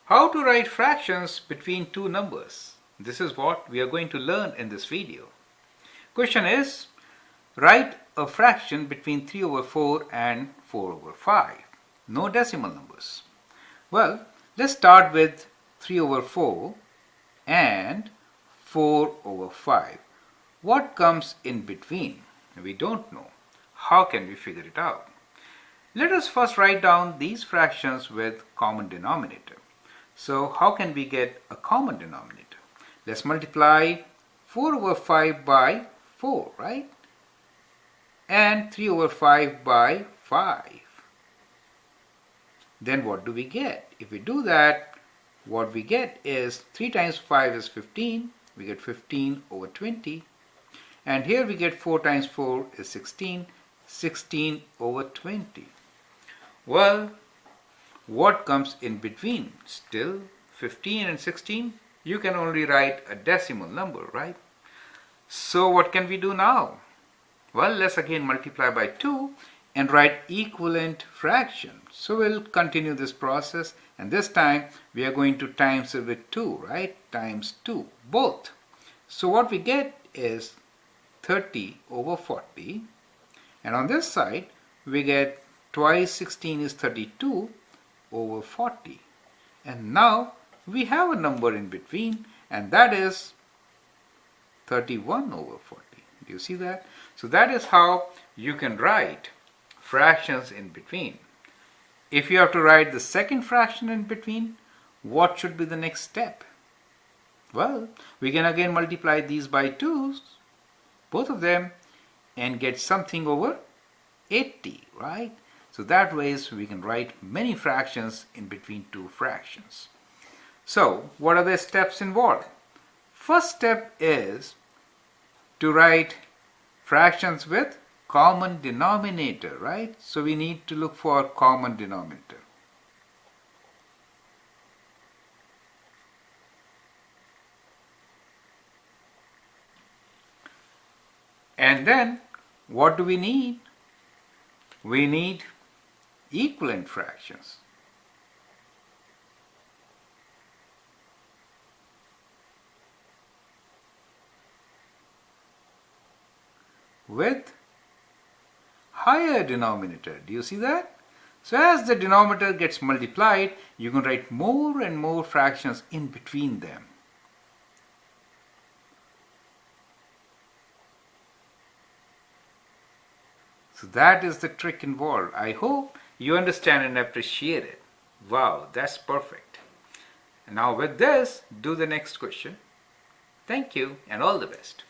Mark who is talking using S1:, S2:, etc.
S1: How to write fractions between two numbers. This is what we are going to learn in this video. Question is, write a fraction between 3 over 4 and 4 over 5. No decimal numbers. Well, let's start with 3 over 4 and 4 over 5. What comes in between? We don't know. How can we figure it out? Let us first write down these fractions with common denominator. So how can we get a common denominator? Let's multiply 4 over 5 by 4, right? And 3 over 5 by 5. Then what do we get? If we do that, what we get is 3 times 5 is 15. We get 15 over 20. And here we get 4 times 4 is 16. 16 over 20. Well, what comes in between? Still 15 and 16? You can only write a decimal number, right? So what can we do now? Well, let's again multiply by 2 and write equivalent fraction. So we'll continue this process, and this time we are going to times it with 2, right? Times 2, both. So what we get is 30 over 40, and on this side we get twice 16 is 32 over 40, and now we have a number in between, and that is 31 over 40. Do you see that? So that is how you can write fractions in between. If you have to write the second fraction in between, what should be the next step? Well, we can again multiply these by 2, both of them, and get something over 80, right? So that ways we can write many fractions in between two fractions. So what are the steps involved? First step is to write fractions with common denominator, right? So we need to look for common denominator. And then what do we need? We need equivalent fractions. With higher denominator. Do you see that? So as the denominator gets multiplied, you can write more and more fractions in between them. So that is the trick involved. I hope you understand and appreciate it. Wow, that's perfect. And now with this, do the next question. Thank you and all the best.